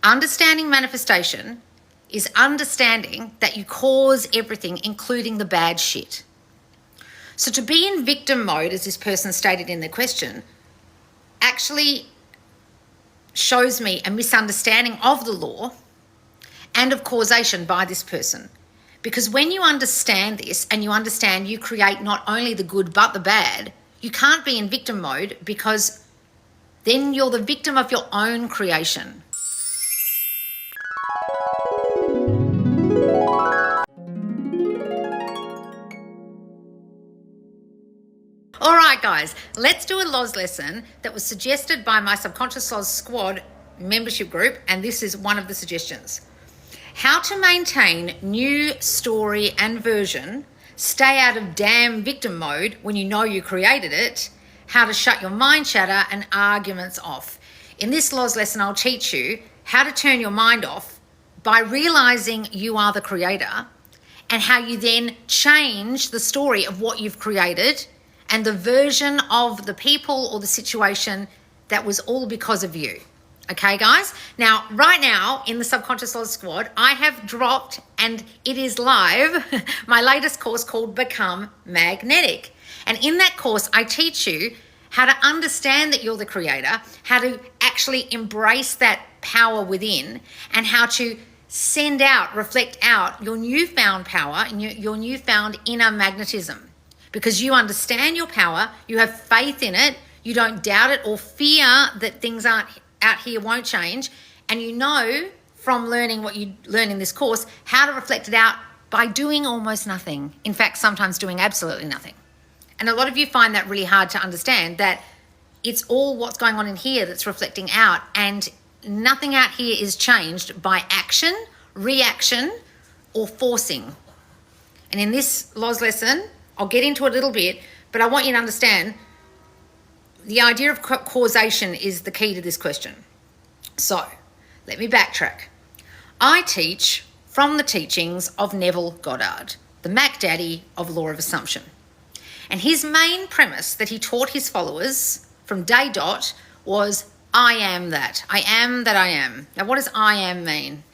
Understanding manifestation is understanding that you cause everything, including the bad shit. So to be in victim mode, as this person stated in their question, actually shows me a misunderstanding of the law and of causation by this person. Because when you understand this and you understand you create not only the good but the bad, you can't be in victim mode, because then you're the victim of your own creation. All right, guys, let's do a LOS lesson that was suggested by my Subconscious LOS Squad membership group, and this is one of the suggestions. How to maintain new story and version, stay out of damn victim mode when you know you created it, how to shut your mind chatter and arguments off. In this LOS lesson, I'll teach you how to turn your mind off by realizing you are the creator, and how you then change the story of what you've created and the version of the people or the situation that was all because of you. Okay, guys? Now, right now in the Subconscious LOS Squad, I have dropped, and it is live, my latest course called Become Magnetic. And in that course, I teach you how to understand that you're the creator, how to actually embrace that power within, and how to send out, reflect out your newfound power and your newfound inner magnetism. Because you understand your power, you have faith in it, you don't doubt it or fear that things aren't out here won't change, and you know from learning what you learn in this course how to reflect it out by doing almost nothing. In fact, sometimes doing absolutely nothing. And a lot of you find that really hard to understand, that it's all what's going on in here that's reflecting out, and nothing out here is changed by action, reaction, or forcing. And in this LOS lesson, I'll get into it a little bit, but I want you to understand the idea of causation is the key to this question. So let me backtrack. I teach from the teachings of Neville Goddard, the Mac Daddy of Law of Assumption. And his main premise that he taught his followers from day dot was, I am that. I am that I am. Now, what does I am mean?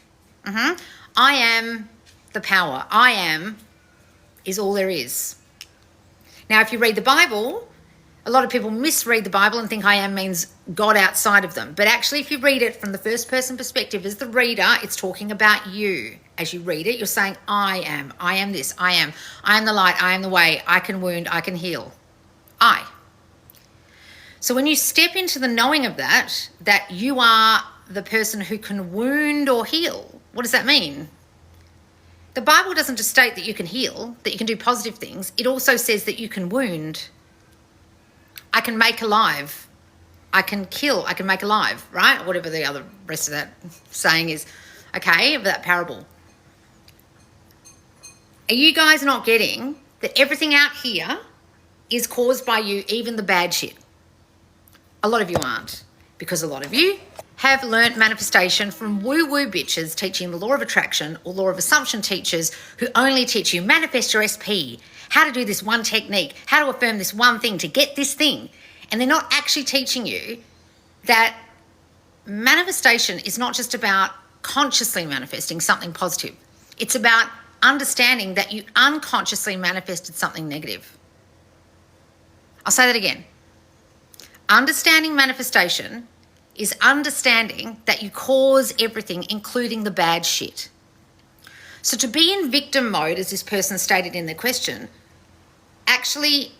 I am the power. I am is all there is. Now, if you read the Bible, a lot of people misread the Bible and think I am means God outside of them. But actually, if you read it from the first person perspective as the reader, it's talking about you. As you read it, you're saying, I am this, I am the light, I am the way, I can wound, I can heal. I. So when you step into the knowing of that you are the person who can wound or heal, what does that mean? The Bible doesn't just state that you can heal, that you can do positive things. It also says that you can wound. I can make alive. I can kill. I can make alive, right? Whatever the other rest of that saying is. Okay, of that parable. Are you guys not getting that everything out here is caused by you, even the bad shit? A lot of you aren't, because a lot of you have learnt manifestation from woo-woo bitches teaching the law of attraction, or law of assumption teachers who only teach you manifest your SP, how to do this one technique, how to affirm this one thing to get this thing. And they're not actually teaching you that manifestation is not just about consciously manifesting something positive. It's about understanding that you unconsciously manifested something negative. I'll say that again. Understanding manifestation is understanding that you cause everything, including the bad shit. So to be in victim mode, as this person stated in their question, actually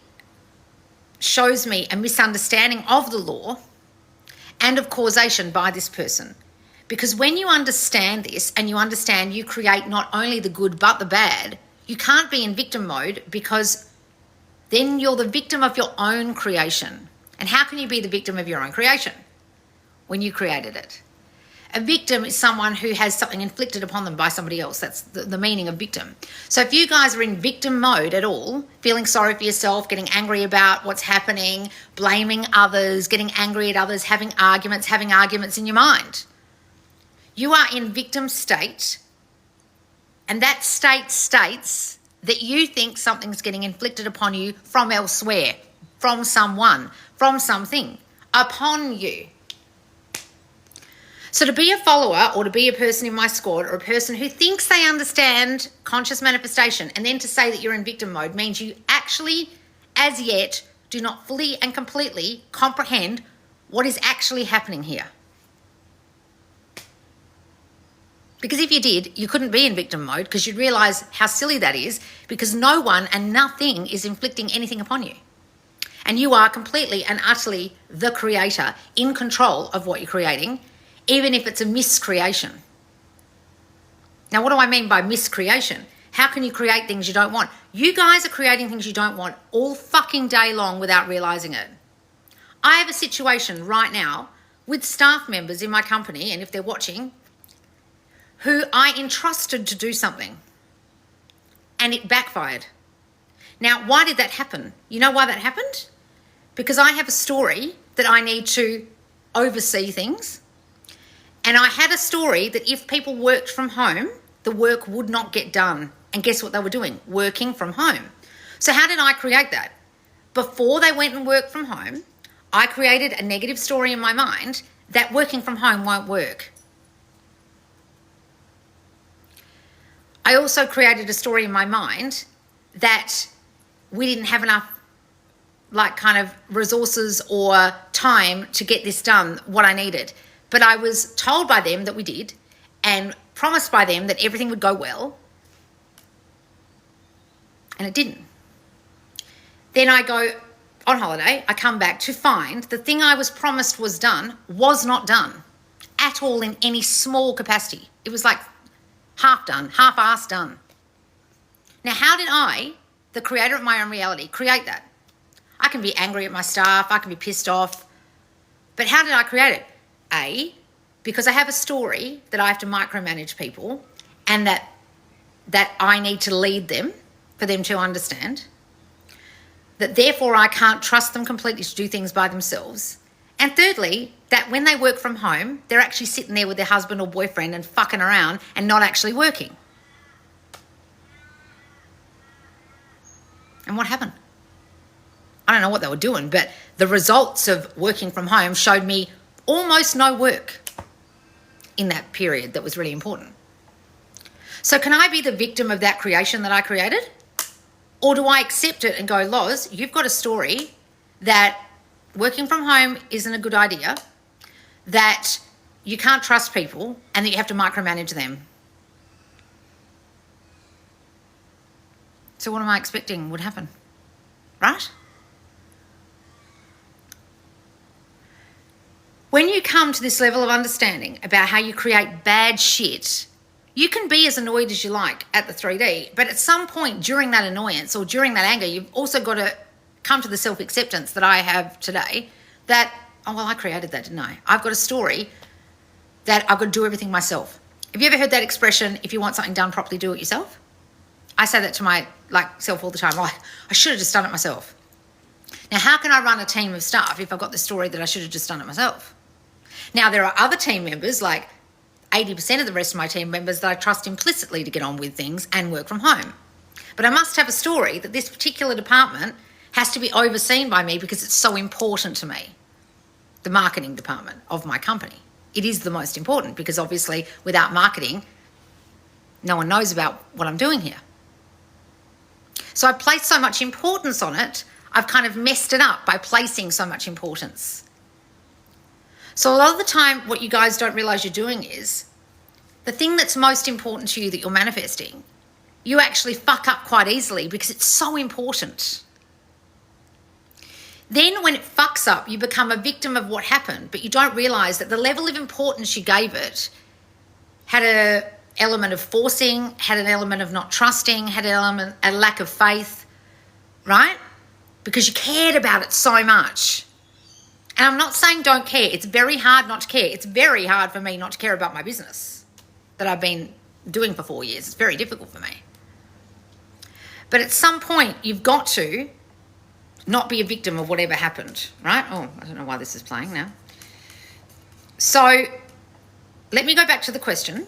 shows me a misunderstanding of the law and of causation by this person. Because when you understand this and you understand you create not only the good but the bad, you can't be in victim mode, because then you're the victim of your own creation. And how can you be the victim of your own creation when you created it? A victim is someone who has something inflicted upon them by somebody else. That's the meaning of victim. So if you guys are in victim mode at all, feeling sorry for yourself, getting angry about what's happening, blaming others, getting angry at others, having arguments in your mind, you are in victim state, and that state states that you think something's getting inflicted upon you from elsewhere, from someone, from something, upon you. So to be a follower or to be a person in my squad or a person who thinks they understand conscious manifestation and then to say that you're in victim mode means you actually, as yet, do not fully and completely comprehend what is actually happening here. Because if you did, you couldn't be in victim mode because you'd realise how silly that is because no one and nothing is inflicting anything upon you. And you are completely and utterly the creator in control of what you're creating, even if it's a miscreation. Now, what do I mean by miscreation? How can you create things you don't want? You guys are creating things you don't want all fucking day long without realising it. I have a situation right now with staff members in my company, and if they're watching, who I entrusted to do something and it backfired. Now, why did that happen? You know why that happened? Because I have a story that I need to oversee things. And I had a story that if people worked from home, the work would not get done. And guess what they were doing? Working from home. So how did I create that? Before they went and worked from home, I created a negative story in my mind that working from home won't work. I also created a story in my mind that we didn't have enough resources or time to get this done, what I needed. But I was told by them that we did and promised by them that everything would go well. And it didn't. Then I go on holiday, I come back to find the thing I was promised was done was not done at all in any small capacity. It was like half done, half-assed done. Now, how did I, the creator of my own reality, create that? I can be angry at my staff, I can be pissed off, but how did I create it? A, because I have a story that I have to micromanage people and that I need to lead them for them to understand, that therefore I can't trust them completely to do things by themselves. And thirdly, that when they work from home, they're actually sitting there with their husband or boyfriend and fucking around and not actually working. And what happened? I don't know what they were doing, but the results of working from home showed me almost no work in that period that was really important. So can I be the victim of that creation that I created? Or do I accept it and go, Loz, you've got a story that working from home isn't a good idea, that you can't trust people and that you have to micromanage them. So what am I expecting would happen? Right? When you come to this level of understanding about how you create bad shit, you can be as annoyed as you like at the 3D, but at some point during that annoyance or during that anger, you've also got to come to the self-acceptance that I have today that, oh, well, I created that, didn't I? I've got a story that I've got to do everything myself. Have you ever heard that expression, if you want something done properly, do it yourself? I say that to my self all the time. Oh, I should have just done it myself. Now, how can I run a team of staff if I've got the story that I should have just done it myself? Now, there are other team members, like 80% of the rest of my team members, that I trust implicitly to get on with things and work from home. But I must have a story that this particular department has to be overseen by me because it's so important to me, the marketing department of my company. It is the most important because obviously without marketing, no one knows about what I'm doing here. So I placed so much importance on it, I've kind of messed it up by placing so much importance. So a lot of the time, what you guys don't realize you're doing is the thing that's most important to you that you're manifesting, you actually fuck up quite easily because it's so important. Then when it fucks up, you become a victim of what happened, but you don't realize that the level of importance you gave it had an element of forcing, had an element of not trusting, had an element, a lack of faith, right? Because you cared about it so much. And I'm not saying don't care. It's very hard not to care. It's very hard for me not to care about my business that I've been doing for 4 years. It's very difficult for me. But at some point, you've got to not be a victim of whatever happened, right? Oh, I don't know why this is playing now. So let me go back to the question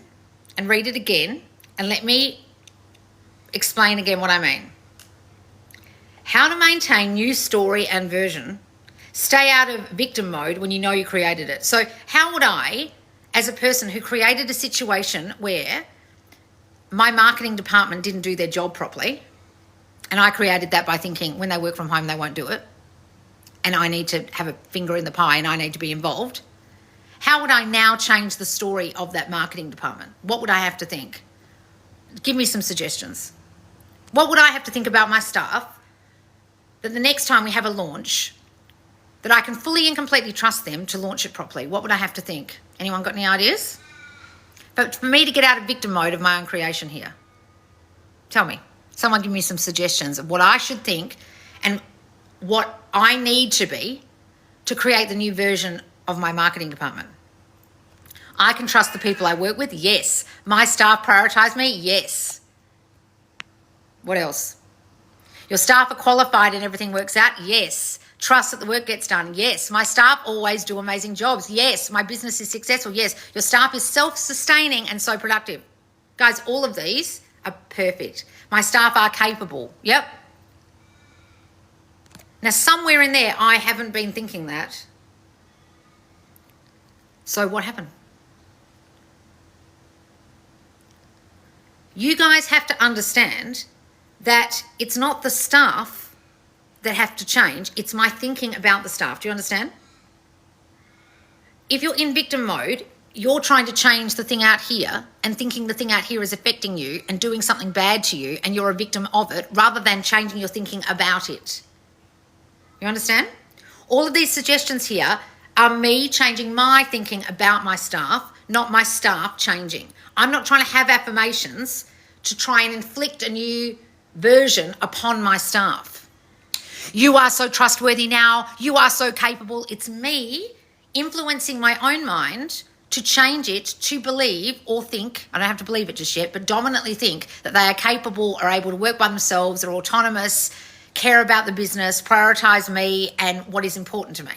and read it again, and let me explain again what I mean. How to maintain new story and version. Stay out of victim mode when you know you created it. So how would I, as a person who created a situation where my marketing department didn't do their job properly, and I created that by thinking when they work from home, they won't do it, and I need to have a finger in the pie and I need to be involved. How would I now change the story of that marketing department? What would I have to think? Give me some suggestions. What would I have to think about my staff that the next time we have a launch, that I can fully and completely trust them to launch it properly? What would I have to think? Anyone got any ideas? But for me to get out of victim mode of my own creation here, tell me. Someone give me some suggestions of what I should think and what I need to be to create the new version of my marketing department. I can trust the people I work with? Yes. My staff prioritize me? Yes. What else? Your staff are qualified and everything works out? Yes. Trust that the work gets done? Yes. My staff always do amazing jobs? Yes. My business is successful? Yes. Your staff is self-sustaining and so productive? Guys, all of these are perfect. My staff are capable? Yep. Now, somewhere in there, I haven't been thinking that. So what happened? You guys have to understand that it's not the staff that have to change. It's my thinking about the staff. Do you understand? If you're in victim mode, you're trying to change the thing out here and thinking the thing out here is affecting you and doing something bad to you and you're a victim of it rather than changing your thinking about it. You understand? All of these suggestions here are me changing my thinking about my staff, not my staff changing. I'm not trying to have affirmations to try and inflict a new version upon my staff. You are so trustworthy now. You are so capable. It's me influencing my own mind to change it to believe or think, I don't have to believe it just yet, but dominantly think that they are capable, are able to work by themselves, are autonomous, care about the business, prioritize me and what is important to me.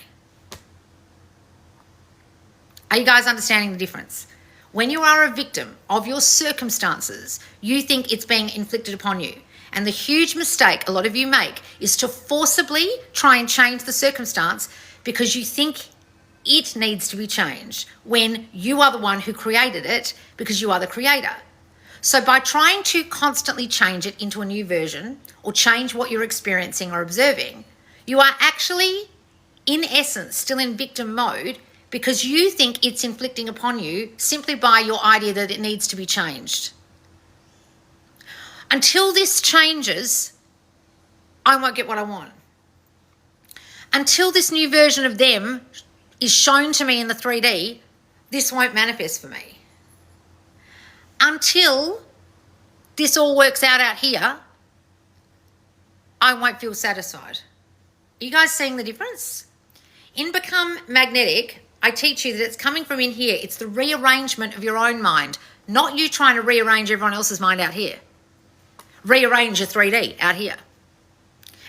Are you guys understanding the difference? When you are a victim of your circumstances, you think it's being inflicted upon you. And the huge mistake a lot of you make is to forcibly try and change the circumstance because you think it needs to be changed when you are the one who created it because you are the creator. So by trying to constantly change it into a new version or change what you're experiencing or observing, you are actually, in essence, still in victim mode because you think it's inflicting upon you simply by your idea that it needs to be changed. Until this changes, I won't get what I want. Until this new version of them is shown to me in the 3D, this won't manifest for me. Until this all works out here, I won't feel satisfied. Are you guys seeing the difference? In Become Magnetic, I teach you that it's coming from in here. It's the rearrangement of your own mind, not you trying to rearrange everyone else's mind out here. Rearrange your 3D out here.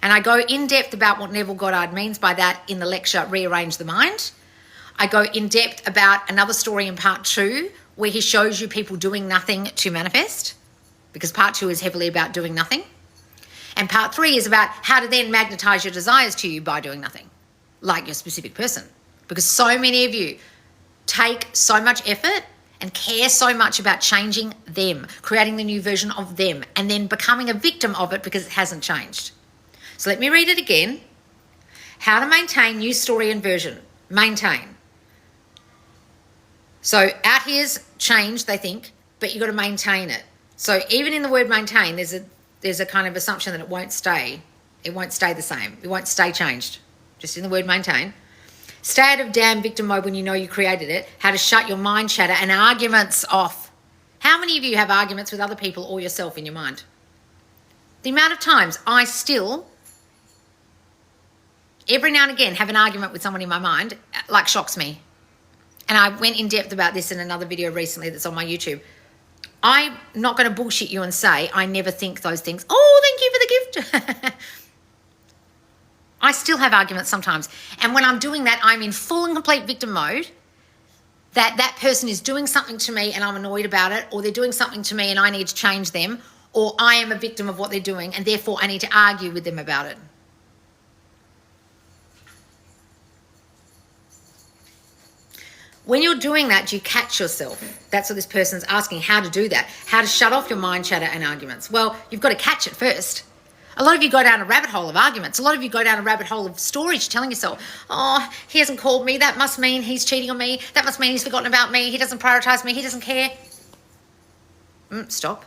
And I go in depth about what Neville Goddard means by that in the lecture, Rearrange the Mind. I go in depth about another story in part 2 where he shows you people doing nothing to manifest, because part 2 is heavily about doing nothing. And part 3 is about how to then magnetize your desires to you by doing nothing, like your specific person. Because so many of you take so much effort and care so much about changing them, creating the new version of them, and then becoming a victim of it because it hasn't changed. So let me read it again. How to maintain new story and version. Maintain. So out here's change, they think, but you've got to maintain it. So even in the word maintain, there's a kind of assumption that it won't stay. It won't stay the same. It won't stay changed. Just in the word maintain. Stay out of damn victim mode when you know you created it. How to shut your mind chatter and arguments off. How many of you have arguments with other people or yourself in your mind? The amount of times I still, every now and again, have an argument with someone in my mind, like shocks me. And I went in depth about this in another video recently that's on my YouTube. I'm not going to bullshit you and say I never think those things. Oh, thank you for the gift. I still have arguments sometimes. And when I'm doing that, I'm in full and complete victim mode, that person is doing something to me and I'm annoyed about it, or they're doing something to me and I need to change them, or I am a victim of what they're doing and therefore I need to argue with them about it. When you're doing that, do you catch yourself? That's what this person's asking, how to do that, how to shut off your mind chatter and arguments. Well, you've got to catch it first. A lot of you go down a rabbit hole of arguments. A lot of you go down a rabbit hole of stories, telling yourself, oh, he hasn't called me. That must mean he's cheating on me. That must mean he's forgotten about me. He doesn't prioritize me. He doesn't care. Stop.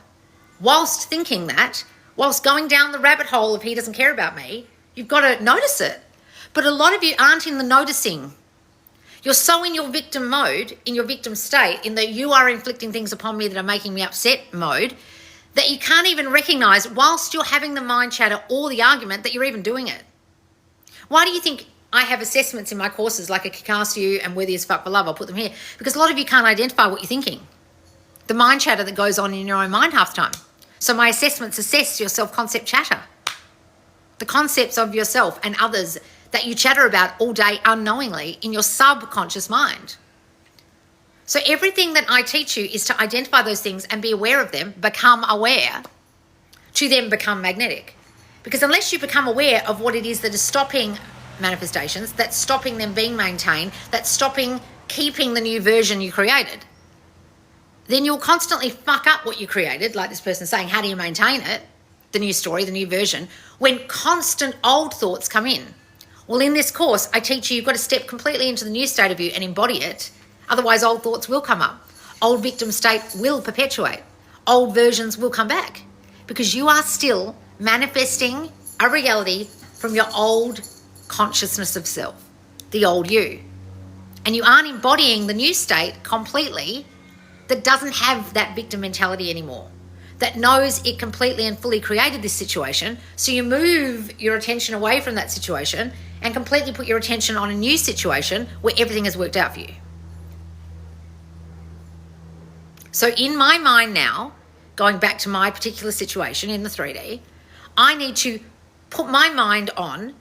Whilst thinking that, whilst going down the rabbit hole of he doesn't care about me, you've got to notice it. But a lot of you aren't in the noticing. You're so in your victim mode, in your victim state, in that you are inflicting things upon me that are making me upset mode, that you can't even recognize whilst you're having the mind chatter or the argument that you're even doing it. Why do you think I have assessments in my courses like a Kick Ass You and Worthy as Fuck for Love? I'll put them here because a lot of you can't identify what you're thinking. The mind chatter that goes on in your own mind half the time. So my assessments assess your self-concept chatter. The concepts of yourself and others that you chatter about all day unknowingly in your subconscious mind. So everything that I teach you is to identify those things and be aware of them, become aware, to then become magnetic. Because unless you become aware of what it is that is stopping manifestations, that's stopping them being maintained, that's stopping keeping the new version you created, then you'll constantly fuck up what you created, like this person saying, how do you maintain it, the new story, the new version, when constant old thoughts come in. Well, in this course, I teach you you've got to step completely into the new state of you and embody it. Otherwise, old thoughts will come up. Old victim state will perpetuate. Old versions will come back because you are still manifesting a reality from your old consciousness of self, the old you. And you aren't embodying the new state completely that doesn't have that victim mentality anymore, that knows it completely and fully created this situation. So you move your attention away from that situation and completely put your attention on a new situation where everything has worked out for you. So in my mind now, going back to my particular situation in the 3D, I need to put my mind on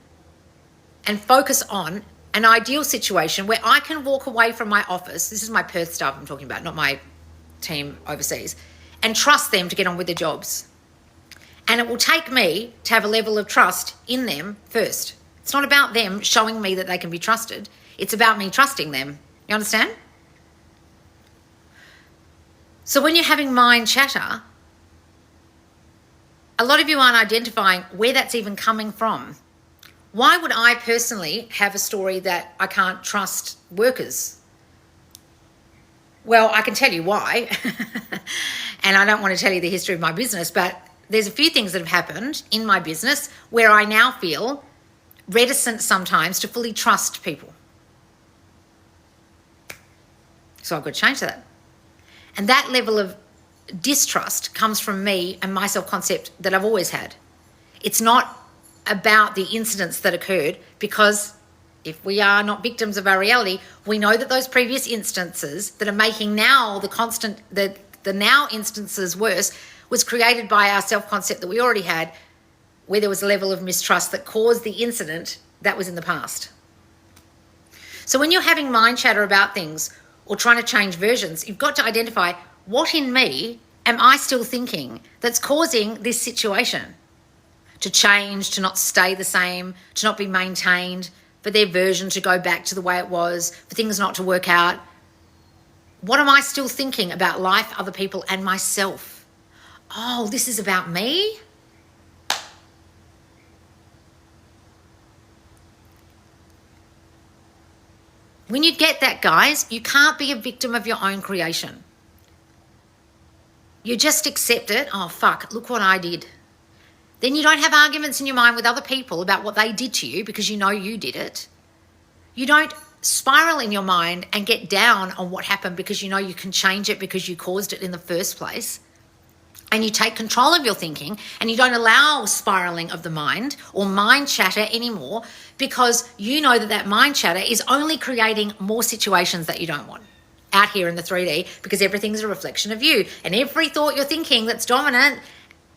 and focus on an ideal situation where I can walk away from my office. This is my Perth staff I'm talking about, not my team overseas, and trust them to get on with their jobs. And it will take me to have a level of trust in them first. It's not about them showing me that they can be trusted. It's about me trusting them. You understand? So when you're having mind chatter, a lot of you aren't identifying where that's even coming from. Why would I personally have a story that I can't trust workers? Well, I can tell you why. And I don't want to tell you the history of my business, but there's a few things that have happened in my business where I now feel reticent sometimes to fully trust people. So I've got to change that. And that level of distrust comes from me and my self-concept that I've always had. It's not about the incidents that occurred, because if we are not victims of our reality, we know that those previous instances that are making now the now instances worse was created by our self-concept that we already had, where there was a level of mistrust that caused the incident that was in the past. So when you're having mind chatter about things or trying to change versions, you've got to identify what in me am I still thinking that's causing this situation to change, to not stay the same, to not be maintained, for their version to go back to the way it was, for things not to work out. What am I still thinking about life, other people, and myself? Oh, this is about me? When you get that, guys, you can't be a victim of your own creation. You just accept it. Oh, fuck, look what I did. Then you don't have arguments in your mind with other people about what they did to you because you know you did it. You don't spiral in your mind and get down on what happened because you know you can change it because you caused it in the first place. And you take control of your thinking and you don't allow spiraling of the mind or mind chatter anymore, because you know that mind chatter is only creating more situations that you don't want out here in the 3D, because everything's a reflection of you. And every thought you're thinking that's dominant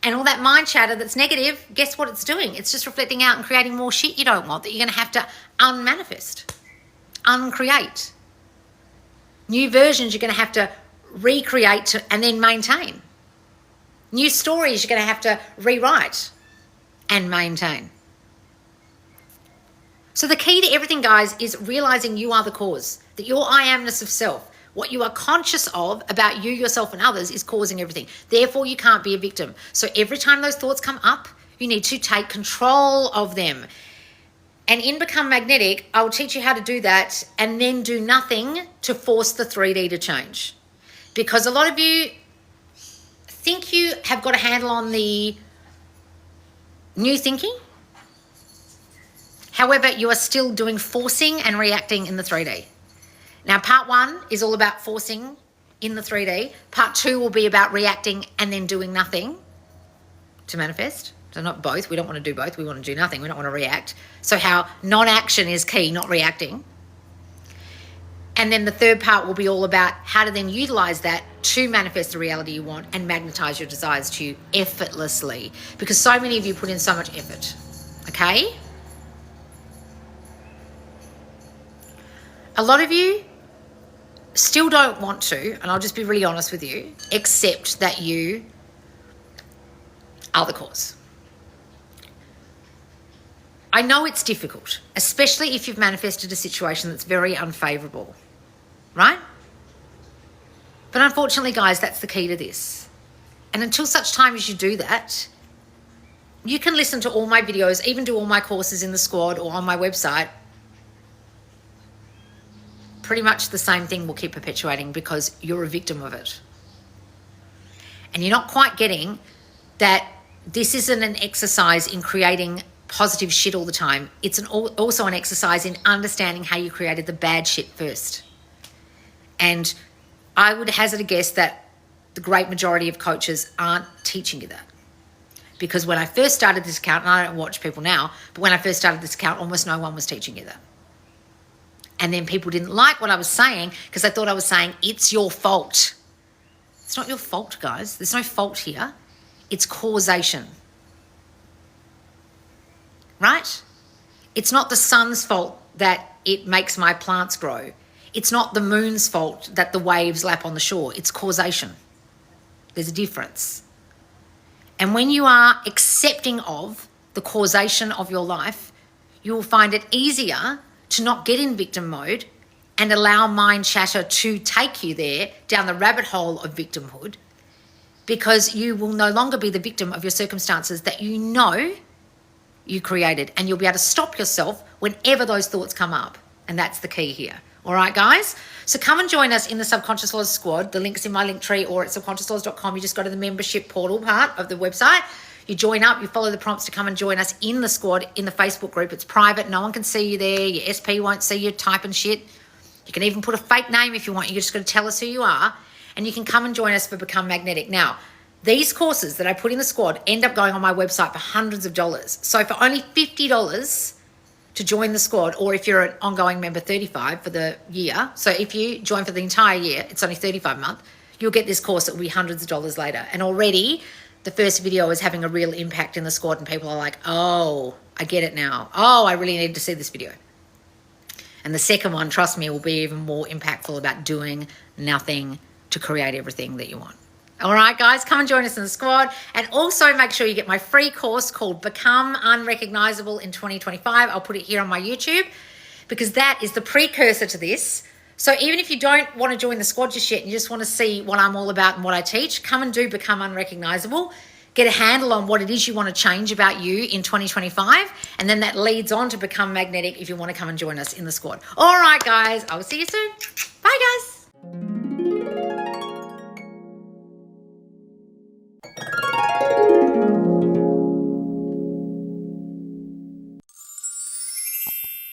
and all that mind chatter that's negative, guess what it's doing? It's just reflecting out and creating more shit you don't want that you're going to have to unmanifest, uncreate. New versions you're going to have to recreate and then maintain. New stories you're going to have to rewrite and maintain. So the key to everything, guys, is realizing you are the cause, that your I amness of self, what you are conscious of about you, yourself, and others is causing everything. Therefore, you can't be a victim. So every time those thoughts come up, you need to take control of them. And in Become Magnetic, I will teach you how to do that and then do nothing to force the 3D to change. Because a lot of you think you have got a handle on the new thinking. However, you are still doing forcing and reacting in the 3D. Now, part 1 is all about forcing in the 3D. Part 2 will be about reacting and then doing nothing to manifest. So not both. We don't want to do both. We want to do nothing. We don't want to react. So how non-action is key, not reacting. And then the third part will be all about how to then utilize that to manifest the reality you want and magnetize your desires to you effortlessly. Because so many of you put in so much effort. Okay? A lot of you still don't want to, and I'll just be really honest with you, accept that you are the cause. I know it's difficult, especially if you've manifested a situation that's very unfavorable, right? But unfortunately, guys, that's the key to this. And until such time as you do that, you can listen to all my videos, even do all my courses in the squad or on my website. Pretty much the same thing will keep perpetuating because you're a victim of it. And you're not quite getting that this isn't an exercise in creating positive shit all the time. It's also an exercise in understanding how you created the bad shit first. And I would hazard a guess that the great majority of coaches aren't teaching you that. Because when I first started this account, and I don't watch people now, but when I first started this account, almost no one was teaching you that. And then people didn't like what I was saying because they thought I was saying, it's your fault. It's not your fault, guys. There's no fault here. It's causation. Right? It's not the sun's fault that it makes my plants grow. It's not the moon's fault that the waves lap on the shore. It's causation. There's a difference. And when you are accepting of the causation of your life, you will find it easier to not get in victim mode and allow mind chatter to take you there down the rabbit hole of victimhood, because you will no longer be the victim of your circumstances that you know you created, and you'll be able to stop yourself whenever those thoughts come up. And that's the key here. All right, guys? So come and join us in the Subconscious Laws Squad. The link's in my link tree or at subconsciouslaws.com. You just go to the membership portal part of the website. You join up, you follow the prompts to come and join us in the squad, in the Facebook group. It's private. No one can see you there. Your SP won't see you typing shit. You can even put a fake name if you want. You're just going to tell us who you are. And you can come and join us for Become Magnetic. Now, these courses that I put in the squad end up going on my website for hundreds of dollars. So for only $50 to join the squad, or if you're an ongoing member, $35 for the year. So if you join for the entire year, it's only $35 a month. You'll get this course that will be hundreds of dollars later. And already the first video is having a real impact in the squad, and people are like, oh, I get it now. Oh, I really need to see this video. And the second one, trust me, will be even more impactful about doing nothing to create everything that you want. All right, guys, come and join us in the squad. And also make sure you get my free course called Become Unrecognizable in 2025. I'll put it here on my YouTube because that is the precursor to this. So even if you don't want to join the squad just yet and you just want to see what I'm all about and what I teach, come and do Become Unrecognizable. Get a handle on what it is you want to change about you in 2025. And then that leads on to Become Magnetic if you want to come and join us in the squad. All right, guys, I will see you soon. Bye, guys.